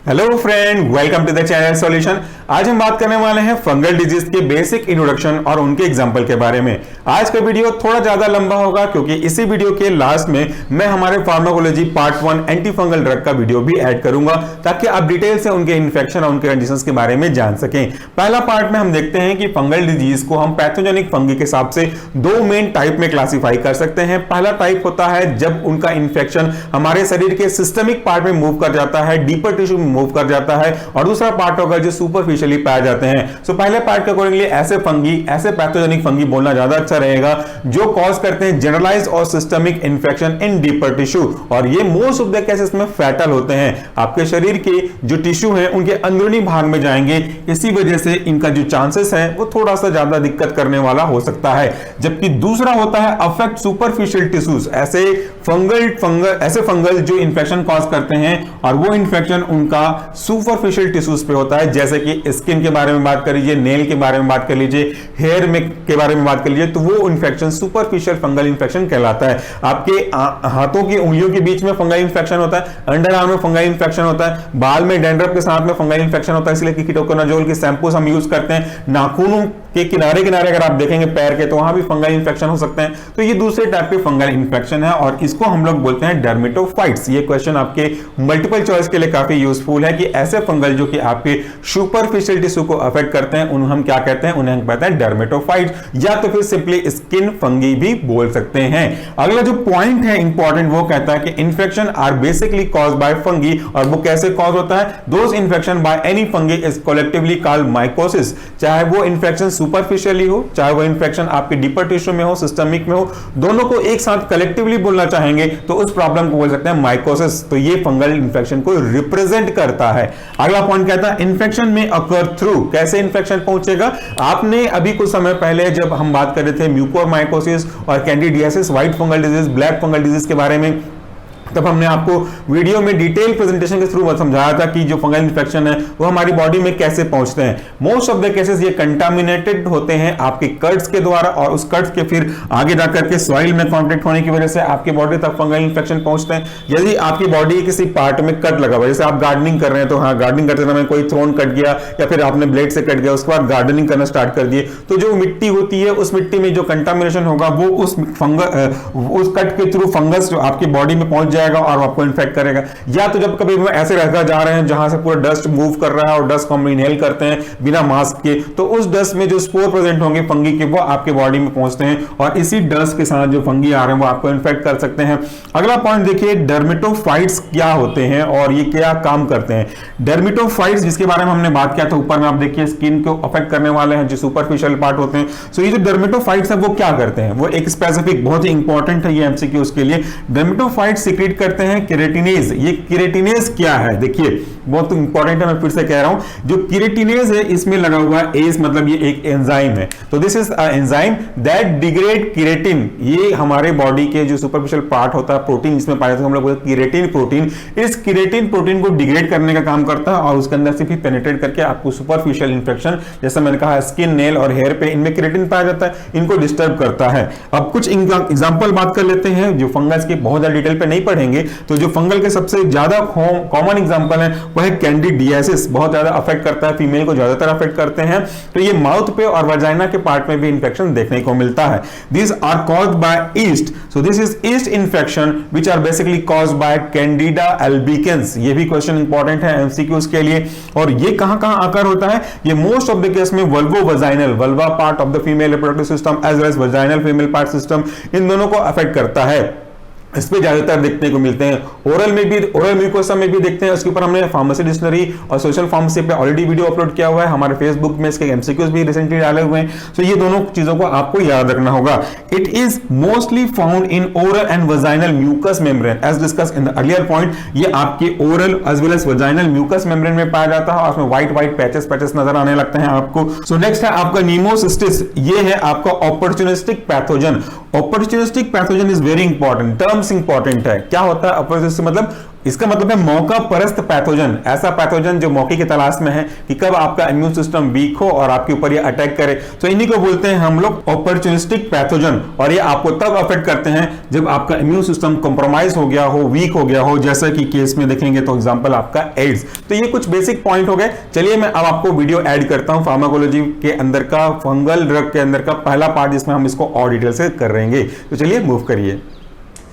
Hello friend, welcome to the channel solution. आज हम बात करने वाले हैं फंगल डिजीज के बेसिक इंट्रोडक्शन और उनके एग्जांपल के बारे में। आज का वीडियो थोड़ा ज्यादा लंबा होगा क्योंकि इसी वीडियो के लास्ट में मैं हमारे pharmacology part 1 anti fungal drug का वीडियो भी ऐड करूंगा ताकि आप डिटेल से उनके इन्फेक्शन और उनके कंडीशंस के बारे में जान सकें। पहला पार्ट में हम देखते हैं कि फंगल डिजीज को हम पैथोजेनिक फंगी के हिसाब से दो मेन टाइप में क्लासिफाई कर सकते हैं। पहला टाइप होता है जब उनका इन्फेक्शन हमारे शरीर के सिस्टमिक पार्ट में मूव कर जाता है, डीपर टिश्यू में मूव कर जाता है, और दूसरा पार्ट होगा जो सुपरफिशियली पाए जाते हैं। सो पहले पार्ट के अकॉर्डिंगली ऐसे फंगी, ऐसे पैथोजेनिक फंगी बोलना ज्यादा अच्छा रहेगा जो कॉज करते हैं जनरलाइज्ड और सिस्टमिक इंफेक्शन इन डीपर टिश्यू, और ये मोस्ट ऑफ द केसेस में फैटल होते हैं। आपके शरीर के जो टिश्यू है उनके अंदरूनी भाग में जाएंगे, इसी वजह से इनका जो चांसेस है वो थोड़ा सा ज्यादा दिक्कत करने वाला हो सकता है। जबकि दूसरा होता है अफेक्ट सुपरफिशियल टिश्यूज, ऐसे फंगल जो इंफेक्शन कॉज करते हैं और वो इंफेक्शन उनका सुपरफिशियल टिश्यूज पे होता है, जैसे कि स्किन के बारे में बात कर लीजिए, नेल के बारे में बात कर लीजिए, हेयर में के बारे में बात कर लीजिए, तो वो इंफेक्शन सुपरफिशियल फंगल इंफेक्शन कहलाता है। आपके हाथों की उंगलियों के बीच में फंगल इंफेक्शन होता है, अंडर आर्म में फंगल इंफेक्शन होता है, बाल में डैंड्रफ के साथ में फंगल इंफेक्शन होता है, इसलिए कि कीटोकोनाजोल के शैम्पूस हम यूज करते हैं। नाखूनों के किनारे किनारे अगर आप देखेंगे पैर के, तो वहां भी फंगल इंफेक्शन हो सकते हैं। तो ये दूसरे टाइप के फंगल इंफेक्शन है और इसको हम लोग बोलते हैं डर्मेटोफाइट्स। ये क्वेश्चन आपके मल्टीपल चॉइस के लिए काफी यूजफुल है कि ऐसे फंगल जो कि आपके सुपरफिशियल टिश्यू को अफेक्ट करते हैं उन्हें हम क्या कहते हैं, उन्हें हम कहते हैं डर्मेटोफाइट्स, या तो फिर सिंपली स्किन फंगी भी बोल सकते हैं। अगला जो पॉइंट है इंपॉर्टेंट, वो कहता है कि infection are basically caused by fungi, और वो कैसे कॉज होता है, those infection by any fungi is collectively called mycosis. चाहे वो इंफेक्शन सुपरफिशियली हो, चाहे वो इंफेक्शन आपके डीपर टिश्यू में हो, सिस्टमिक में हो, दोनों को एक साथ कलेक्टिवली बोलना चाहेंगे तो उस प्रॉब्लम को बोल सकते हैं माइकोसिस। तो ये फंगल इंफेक्शन को रिप्रेजेंट करता है। अगला पॉइंट कहता है इंफेक्शन में अकर थ्रू, कैसे इंफेक्शन पहुंचेगा। आपने अभी कुछ समय पहले जब हम बात कर रहे थे म्यूकोरमाइकोसिस और candidiasis, white fungal disease, black fungal disease के बारे में, तब हमने आपको वीडियो में डिटेल प्रेजेंटेशन के थ्रू समझाया था कि जो फंगल इन्फेक्शन है वो हमारी बॉडी में कैसे पहुंचते हैं। मोस्ट ऑफ द केसेस ये कंटामिनेटेड होते हैं आपके कट्स के द्वारा, और उस कट्स के फिर आगे जाकर के सॉइल में कांटेक्ट होने की वजह से आपके बॉडी तक फंगल इन्फेक्शन पहुंचते हैं। यदि आपकी बॉडी किसी पार्ट में कट लगा हुआ, जैसे आप गार्डनिंग कर रहे हैं, तो हाँ, गार्डनिंग करते समय कोई थ्रोन कट गया या फिर आपने ब्लेड से कट गया, उसके बाद गार्डनिंग करना स्टार्ट कर दिए, तो जो मिट्टी होती है उस मिट्टी में जो कंटामिनेशन होगा वो उस कट के थ्रू फंगस जो आपकी बॉडी में पहुंच जाएगा और आपको इन्फेक्ट करेगा। या तो जब कभी ऐसे रहकर जा रहे हैं जहां से पूरा डस्ट मूव कर रहा है और डस्ट को हम इनहेल करते हैं बिना मास्क के, तो उस डस्ट में जो स्पोर प्रेजेंट होंगे फंगी के, वो आपके बॉडी में पहुंचते हैं और इसी डस्ट के साथ जो फंगी आ रहे हैं वो आपको इन्फेक्ट कर सकते हैं। अगला पॉइंट देखिए, डर्मेटोफाइट्स क्या होते हैं और ये क्या काम करते हैं। डर्मेटोफाइट्स जिसके बारे में हमने बात किया था ऊपर में, आप देखिए स्किन को अफेक्ट करने वाले हैं जो सुपरफिशियल पार्ट होते हैं। सो ये जो डर्मेटोफाइट्स है वो क्या करते हैं, वो एक स्पेसिफिक, बहुत ही इंपॉर्टेंट है ये एमसीक्यूज के लिए। डर्मेटोफाइट्स सीक्रेट करते हैं केराटिनेज। ये केराटिनेज क्या है, देखिए बहुत इंपॉर्टेंट है, मैं फिर से कह रहा हूं। जो केराटिनेज है इसमें लगा हुआ है एज, मतलब ये एक एंजाइम है। तो this is a enzyme that degrade keratin. ये हमारे बॉडी के जो सुपरफिशियल पार्ट होता है, प्रोटीन जिसमें पाया जाता है, हम लोग बोलते हैं केराटिन प्रोटीन। इस केराटिन प्रोटीन को डिग्रेड करने का काम करता है और उसके अंदर से भी पेनिट्रेट करके आपको सुपरफिशियल इंफेक्शन, जैसे मैंने कहा स्किन, नेल और हेयर पे, इनमें केराटिन पाया जाता है, इनको डिस्टर्ब करता है। अब कुछ एग्जांपल बात कर लेते हैं जो फंगस के, बहुत ज्यादा डिटेल पे नहीं पढ़ेंगे। तो जो फंगल के सबसे ज्यादा कॉमन एग्जांपल है वो है कैंडिडियासिस, बहुत ज्यादा अफेक्ट करता है, फीमेल को ज्यादातर अफेक्ट करते हैं। तो ये माउथ पे और वजाइना के पार्ट में भी इंफेक्शन देखने को मिलता है। This are caused by yeast, so this is yeast infection which are basically caused by Candida albicans. ये भी क्वेश्चन इंपॉर्टेंट है एमसीक्यूज के लिए। और ये कहां-कहां आकर होता है, ये मोस्ट ऑफ द केस में vulvo vaginal, vulva part of the female reproductive system as well as vaginal female part system, इन दोनों को अफेक्ट करता है। इस पे ज्यादातर देखने को मिलते हैं। ओरल में भी, ओरल म्यूकोसा में भी देखते हैं। उसके ऊपर हमने फार्मेसी डिक्शनरी और सोशल फार्मेसी पे ऑलरेडी वीडियो अपलोड किया हुआ है, हमारे फेसबुक में इसके एमसीक्यूज भी रिसेंटली डाले हुए हैं। तो ये दोनों चीजों को आपको याद रखना होगा। It is mostly found in oral and vaginal mucous membrane as discuss in the earlier point. ये आपके oral as well as vaginal mucous membrane में पाया जाता है और उसमें व्हाइट पैचेस नजर आने लगते हैं आपको। सो नेक्स्ट है आपका नीमोसिस्टिस। ये है आपका opportunistic pathogen. Opportunistic pathogen is very important, terms important है। क्या होता है अपॉर्चुनिस्टिक, मतलब इसका मतलब है मौका परस्त पैथोजन, ऐसा पैथोजन जो मौके की तलाश में है कि कब आपका इम्यून सिस्टम वीक हो और आपके ऊपर ये अटैक करे। तो इन्हीं को बोलते हैं हम लोग अपॉर्चुनिस्टिक पैथोजन, और ये आपको तब अफेक्ट करते हैं जब आपका इम्यून सिस्टम कॉम्प्रोमाइज हो गया हो, वीक हो गया हो, जैसा कि केस में देखेंगे तो एग्जांपल आपका एड्स। तो ये कुछ बेसिक पॉइंट हो गए। चलिए मैं अब आपको वीडियो ऐड करता हूं फार्माकोलॉजी के अंदर का, फंगल ड्रग के अंदर का पहला पार्ट जिसमें हम इसको और डिटेल से करेंगे। तो चलिए मूव करिए।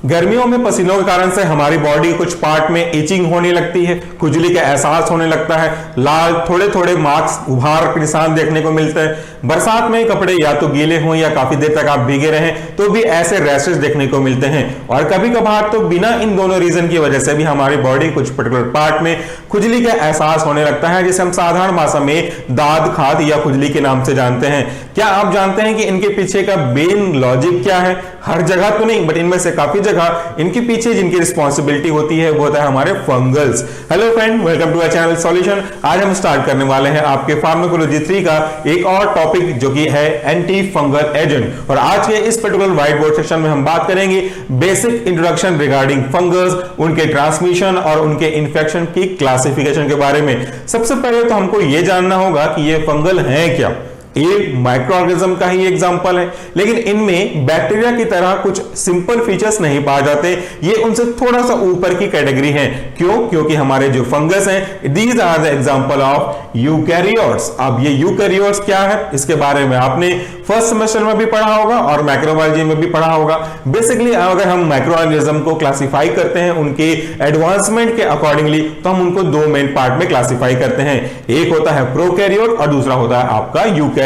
गर्मियों में पसीनों के कारण से हमारी बॉडी कुछ पार्ट में इचिंग होने लगती है, खुजली का एहसास होने लगता है, लाल थोड़े थोड़े मार्क्स, उभार के निशान देखने को मिलते हैं। बरसात में कपड़े या तो गीले हों या काफी देर तक आप भीगे रहें तो भी ऐसे रैशेस देखने को मिलते हैं। और कभी कभार तो बिना इन दोनों रीजन की वजह से भी हमारी बॉडी कुछ पर्टिकुलर पार्ट में खुजली का एहसास होने लगता है, जिसे हम साधारण भाषा में दाद खाद या खुजली के नाम से जानते हैं। क्या आप जानते हैं कि इनके पीछे का मेन लॉजिक क्या है? हर जगह तो नहीं, बट इनमें से काफी जगह इनके पीछे जिनकी रिस्पॉन्सिबिलिटी होती है वो होता है हमारे fungals. Hello friend, welcome to our channel solution. आज हम स्टार्ट करने वाले हैं आपके फार्माकोलॉजी 3 का एक और टॉपिक जो कि है एंटी फंगल एजेंट। और आज के इस पर्टिकुलर व्हाइट बोर्ड सेक्शन में हम बात करेंगे बेसिक इंट्रोडक्शन रिगार्डिंग फंगस, उनके ट्रांसमिशन और उनके इन्फेक्शन की क्लासिफिकेशन के बारे में। सबसे पहले तो हमको यह जानना होगा कि ये फंगल है क्या। ये माइक्रो ऑर्गेनिज्म का ही एग्जांपल है, लेकिन इनमें बैक्टीरिया की तरह कुछ सिंपल फीचर्स नहीं पाए जाते। ये उनसे थोड़ा सा ऊपर की कैटेगरी है। क्यों? क्योंकि हमारे जो फंगस हैं, these are the example of eukaryotes. अब ये यूकैरियोट्स क्या है, इसके बारे में आपने फर्स्ट सेमेस्टर में भी पढ़ा होगा और माइक्रोबायोलॉजी में भी पढ़ा होगा। बेसिकली अगर हम माइक्रो ऑर्गेनिज्म को क्लासिफाई करते हैं उनके एडवांसमेंट के अकॉर्डिंगली, तो हम उनको दो मेन पार्ट में क्लासिफाई करते हैं। एक होता है प्रोकैरियोट और दूसरा होता है आपका यूकैरियोट।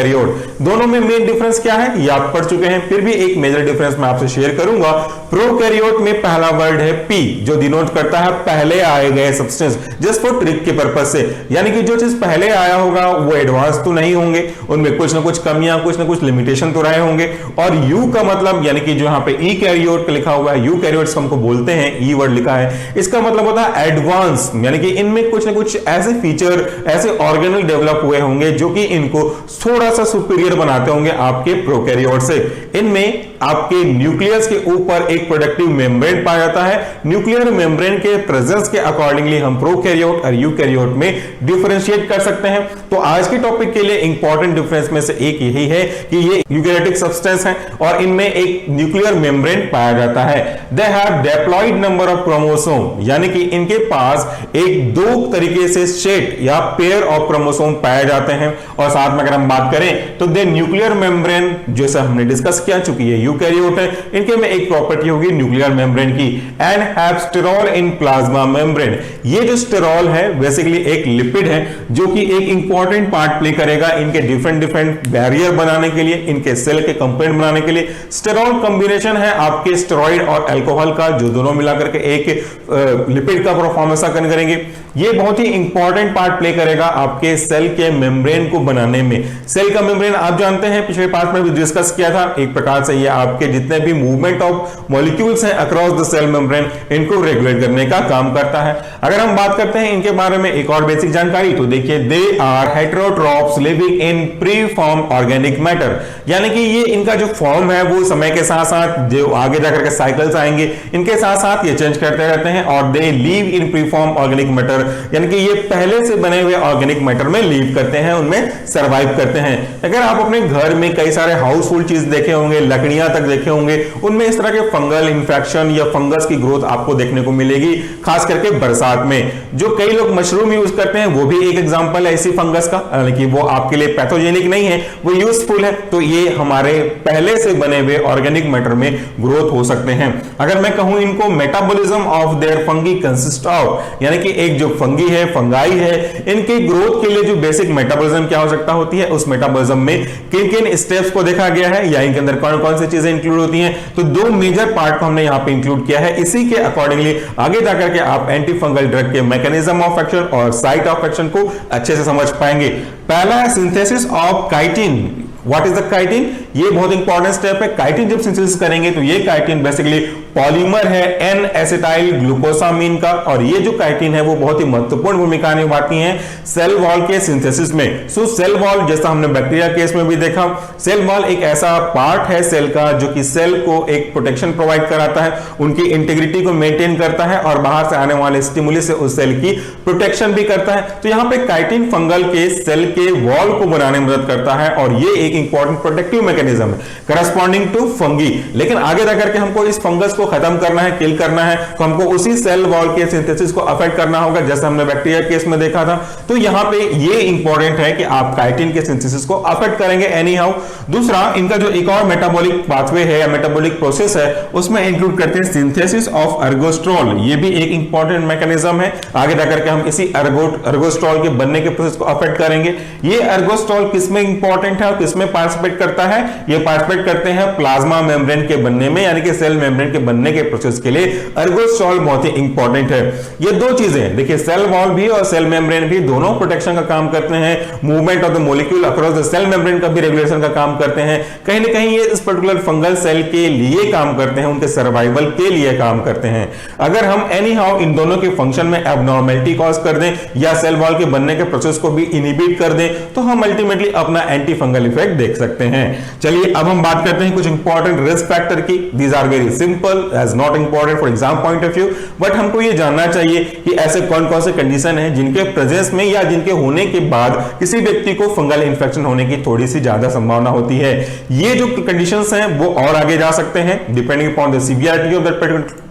दोनों में मेन डिफरेंस क्या है ये आप पढ़ चुके हैं, फिर भी एक मेजर डिफरेंस मैं आपसे शेयर करूंगा। प्रोकैरियोट में पहला वर्ड है पी, जो डिनोट करता है पहले आए गए सब्सटेंस, जस्ट फॉर ट्रिक के पर्पस से। यानी कि जो चीज पहले आया होगा वो एडवांस तो नहीं होंगे, उनमें कुछ ना कुछ कमियां, कुछ ना कुछ लिमिटेशन तो रहे होंगे। और यू का मतलब यानी कि जो यहां पे ई कैरियोट लिखा हुआ है, यूकैरियोट्स हमको बोलते हैं, ई वर्ड लिखा है, इसका मतलब होता है एडवांस। यानी कि इनमें कुछ ना कुछ ऐसे फीचर, ऐसे ऑर्गेनल डेवलप हुए होंगे जो कि इनको थोड़ा सा सुपीरियर बनाते होंगे आपके प्रोकैरियोट से। इनमें आपके न्यूक्लियस के ऊपर एक प्रोडक्टिव मेम्ब्रेन पाया जाता है। न्यूक्लियर मेम्ब्रेन के प्रेजेंस के अकॉर्डिंगली हम प्रोकैरियोट और यूकैरियोट में डिफरेंशिएट कर सकते हैं। तो आज के टॉपिक के लिए इंपॉर्टेंट डिफरेंस में से एक यही है कि ये यूकैरियोटिक सब्सटेंस हैं और इनमें एक न्यूक्लियर मेम्ब्रेन पाया जाता है। They have diploid number of chromosome, यानी कि इनके पास एक दो तरीके से सेट या पेयर ऑफ क्रोमोसोम पाए जाते हैं। और साथ में अगर हम बात करें तो दे न्यूक्लियर मेम्ब्रेन, जैसा हमने डिस्कस किया, चूंकि ये यूकैरियोट है, इनके में एक प्रॉपर्टी होगी न्यूक्लियर मेम्ब्रेन की, and have sterol in plasma membrane. ये जो स्टेरॉल है बेसिकली एक लिपिड है जो कि एक इंपॉर्टेंट पार्ट प्ले करेगा इनके डिफरेंट बैरियर बनाने के लिए, इनके सेल के कंपाउंड बनाने के लिए। स्टेरॉल कॉम्बिनेशन है आपके स्टेरॉइड और अल्कोहल का, जो दोनों मिलाकर के एक लिपिड का परफॉर्मेंस करेंगे। ये बहुत ही इंपॉर्टेंट पार्ट प्ले करेगा आपके सेल के मेम्ब्रेन को बनाने में। सेल का मेम्ब्रेन आप जानते हैं, पिछले पार्ट में भी डिस्कस किया था, एक प्रकार से ये आपके जितने भी मूवमेंट ऑफ मॉलिक्यूल्स हैं अक्रॉस द सेल मेम्ब्रेन, इनको रेगुलेट करने का काम करता है। अगर हम बात करते हैं इनके बारे में एक और बेसिक जानकारी, तो देखिए they are heterotrophs living in pre form organic matter. यानी कि ये इनका जो फॉर्म है वो समय के साथ साथ जो आगे जाकर के साइकिल्स आएंगे इनके साथ साथ ये चेंज करते रहते हैं, और they live in pre form organic matter, यानी कि ये पहले से बने हुए ऑर्गेनिक मैटर में लीव करते हैं, उनमें सरवाइव करते हैं। अगर आप अपने घर में कई सारे हाउसहोल्ड चीज देखे होंगे, लकड़ियां तक देखे होंगे, उनमें इस तरह के फंगल इन्फेक्शन या फंगस की ग्रोथ आपको देखने को मिलेगी, खास करके बरसात में। जो कई लोग मशरूम यूज करते हैं वो भी एक एग्जांपल है इसी फंगस का, हालांकि वो आपके लिए पैथोजेनिक नहीं है, वो यूजफुल है। तो ये हमारे पहले से बने हुए ऑर्गेनिक मैटर में ग्रोथ हो सकते हैं। अगर मैं कहूं इनको metabolism of their fungi consist of, यानी कि एक जो फंगी है, फंगाई है, इनके ग्रोथ के लिए जो बेसिक मेटाबॉलिज्म की आवश्यकता होती है, उस मेटाबॉलिज्म में किन किन स्टेप्स को देखा गया है या इनके अंदर कौन कौन सी चीजें इंक्लूड होती हैं। तो दो मेजर पार्ट को हमने यहां पे इंक्लूड किया है। इसी के अकॉर्डिंगली आगे जाकर के आप एंटी फंगल ड्रग के मैकेनिज्म ऑफ एक्शन और साइट ऑफ एक्शन को अच्छे से समझ पाएंगे। पहला है synthesis of chitin. What is the chitin? ये बहुत इंपॉर्टेंट स्टेप है। काइटिन जब सिंथेसिस करेंगे तो ये काइटिन बेसिकली पॉलीमर है एन एसिटाइल ग्लूकोसामीन का, और ये जो काइटिन है वो बहुत ही महत्वपूर्ण भूमिका निभाती है सेल वॉल के सिंथेसिस में। सो सेल वॉल, जैसा हमने बैक्टीरिया केस में भी देखा, सेल वॉल एक ऐसा पार्ट है सेल का जो कि सेल को एक प्रोटेक्शन प्रोवाइड कराता है, उनकी इंटीग्रिटी को मेंटेन करता है और बाहर से आने वाले स्टिमुली से उस सेल की प्रोटेक्शन भी करता है। तो यहां पे काइटिन फंगल के सेल के वॉल को बनाने में मदद करता है और ये एक इंपॉर्टेंट प्रोटेक्टिव मैकेनिज्म है करस्पॉन्डिंग टू फंगी। लेकिन आगे जाकर के हमको इस फंगस को खत्म करना है, किल करना है, तो हमको उसी सेल वॉल के सिंथेसिस को अफेक्ट करना होगा, जैसा हमने बैक्टीरिया केस में देखा था। तो यहां पे ये इंपॉर्टेंट है कि आप काइटिन के सिंथेसिस को अफेक्ट करेंगे एनी हाउ। दूसरा, इनका जो एक और मेटाबॉलिक पाथवे है या मेटाबॉलिक प्रोसेस है उसमें इंक्लूड करते हैं सिंथेसिस ऑफ अर्गोस्ट्रॉल। ये भी एक इंपॉर्टेंट मैकेनिज्म है, आगे जाकर के हम इसी अर्गोस्ट्रॉल के बनने के प्रोसेस को अफेक्ट करेंगे। ये अर्गोस्ट्रॉल किसमें इंपॉर्टेंट है और किसमें पार्टिसिपेट करता है? ये पार्टिसिपेट करते हैं प्लाज्मा मेम्ब्रेन के बनने में, यानी कि सेल मेम्ब्रेन के बनने के प्रोसेस के लिए अर्गोस्ट्रॉल बहुत ही इंपॉर्टेंट है। ये दो चीजें देखिए, सेल वॉल भी और सेल मेम्ब्रेन भी दोनों प्रोटेक्शन का काम करते हैं, movement of the molecule across the cell membrane का भी रेगुलेशन का काम करते हैं। कहीं ना कहीं ये इस पर्टिकुलर फंगल सेल के लिए काम करते हैं, उनके सर्वाइवल के लिए काम करते हैं। अगर हम एनी हाउ इन दोनों के फंक्शन में एबनॉर्मेलिटी कॉज कर दें या सेल वॉल के बनने के प्रोसेस को भी इनहिबिट कर दें तो हम अल्टीमेटली अपना एंटी फंगल इफेक्ट देख सकते हैं। चलिए अब हम बात करते हैं कुछ इंपॉर्टेंट रिस्क फैक्टर की। These are very simple, as not important for exam point of view, but हमको ये जानना चाहिए कि ऐसे कौन कौन से कंडीशन है जिनके प्रेजेंस में या जिनके होने के बाद किसी व्यक्ति को फंगल इंफेक्शन होने की थोड़ी सी ज्यादा संभावना होती है। ये जो कंडीशंस हैं वो और आगे जा सकते हैं depending upon the severity of that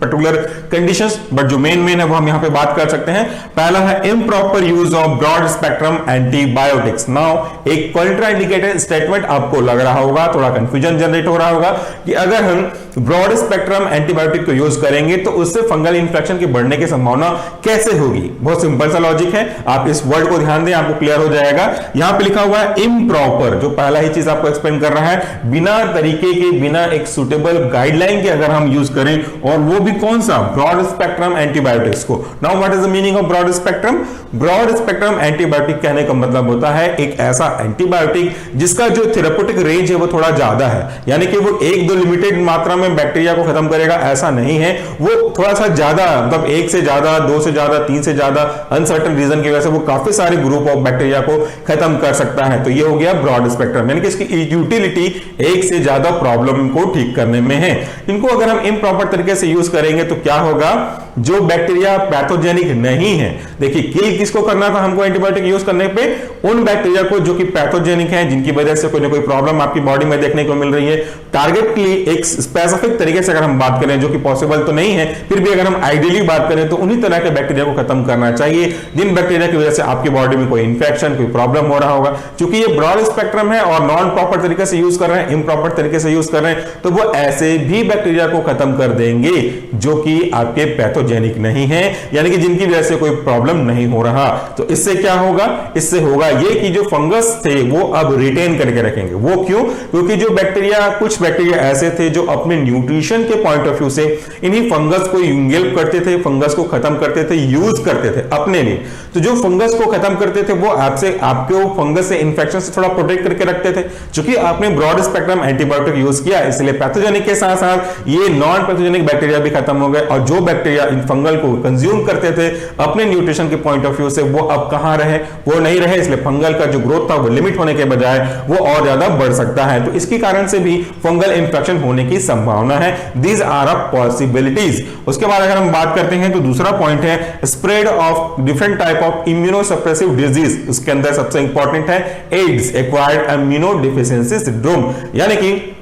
particular conditions, but जो मेन है वो हम यहां पे बात कर सकते हैं। पहला है improper use of broad spectrum antibiotics. Now एक कॉन्ट्राइंडिकेटेड स्टेटमेंट आपको लग रहा होगा, थोड़ा कंफ्यूजन जनरेट हो रहा होगा कि अगर हम ब्रॉड स्पेक्ट्रम एंटीबायोटिक को यूज करेंगे तो उससे फंगल इंफेक्शन के बढ़ने की संभावना कैसे होगी। बहुत सिंपल सा लॉजिक है, आप इस वर्ड को ध्यान दें, आपको क्लियर हो जाएगा। यहां पे लिखा हुआ है इम्प्रॉपर, जो पहला ही चीज आपको एक्सप्लेन कर रहा है, बिना तरीके के, बिना एक सुटेबल गाइडलाइन के अगर हम यूज करें, और वो भी कौन सा, ब्रॉड स्पेक्ट्रम एंटीबायोटिक्स को। Now what is the meaning of broad spectrum? Broad spectrum antibiotic कहने का मतलब होता है एक ऐसा एंटीबायोटिक जिसका जो थेरेप्यूटिक रेंज है वो थोड़ा ज्यादा है, यानी कि वो एक दो लिमिटेड मात्रा में बैक्टीरिया को खत्म करेगा ऐसा नहीं है, वो थोड़ा सा ज्यादा, मतलब एक से ज्यादा, दो से ज्यादा, तीन से ज्यादा, अनसर्टेन रीजन की वजह से वो काफी सारे ग्रुप ऑफ बैक्टीरिया को खत्म कर सकता है। तो ये हो गया ब्रॉड स्पेक्ट्रम, यानी कि इसकी यूटिलिटी एक से ज्यादा प्रॉब्लम को ठीक करने में है। इनको अगर हम इम्प्रॉपर तरीके से यूज करेंगे तो क्या होगा, जो बैक्टीरिया पैथोजेनिक नहीं है, देखिए किल किसको करना था हमको एंटीबायोटिक यूज करने पे, उन बैक्टीरिया को जो कि पैथोजेनिक है, जिनकी वजह से कोई ना कोई प्रॉब्लम आपकी बॉडी में देखने को मिल रही है। टारगेटली एक स्पेसिफिक तरीके से अगर हम बात करें, जो कि पॉसिबल तो नहीं है, फिर भी अगर हम आइडियली बात करें तो उन्हीं तरह के बैक्टीरिया को खत्म करना चाहिए जिन बैक्टीरिया की वजह से आपकी बॉडी में कोई इंफेक्शन, कोई प्रॉब्लम हो रहा होगा। क्योंकि ये ब्रॉड स्पेक्ट्रम है और नॉन प्रॉपर तरीके से यूज कर रहे हैं, इम्प्रॉपर तरीके से यूज कर रहे हैं, तो वो ऐसे भी बैक्टीरिया को खत्म कर देंगे जो कि आपके पैथोजेनिक नहीं है, यानी कि जिनकी वजह से कोई प्रॉब्लम नहीं हो रहा। तो इससे क्या होगा, इससे होगा ये कि जो फंगस थे वो अब रिटेन करके रखेंगे। वो क्यों? क्योंकि जो बैक्टीरिया, कुछ बैक्टीरिया ऐसे थे जो अपने न्यूट्रिशन के पॉइंट ऑफ व्यू से इन्हीं फंगस को इंगेल्प करते थे, फंगस को खत्म करते थे, यूज करते थे अपने लिए। तो जो फंगस को खत्म करते थे वो आपको फंगस से इंफेक्शन से थोड़ा प्रोटेक्ट करके रखते थे। क्योंकि आपने ब्रॉड स्पेक्ट्रम एंटीबायोटिक यूज किया, इसलिए पैथोजेनिक के साथ साथ ये नॉन पैथोजेनिक बैक्टीरिया भी खत्म हो गए, और जो बैक्टीरिया इन फंगल को कंज्यूम करते थे अपने न्यूट्रिशन के पॉइंट ऑफ व्यू से, वो अब कहां रहे, वो नहीं रहे। इसलिए फंगल का जो ग्रोथ था वो लिमिट होने के बजाय वो और ज्यादा बढ़ सकता है। तो इसके कारण से भी फंगल इंफेक्शन होने की संभावना है। These are a possibilities. उसके बाद अगर हम बात करते हैं तो दूसरा पॉइंट है spread of different type of immunosuppressive disease. उसके अंदर सबसे इंपॉर्टेंट है AIDS, acquired immuno deficiency syndrome, यानी कि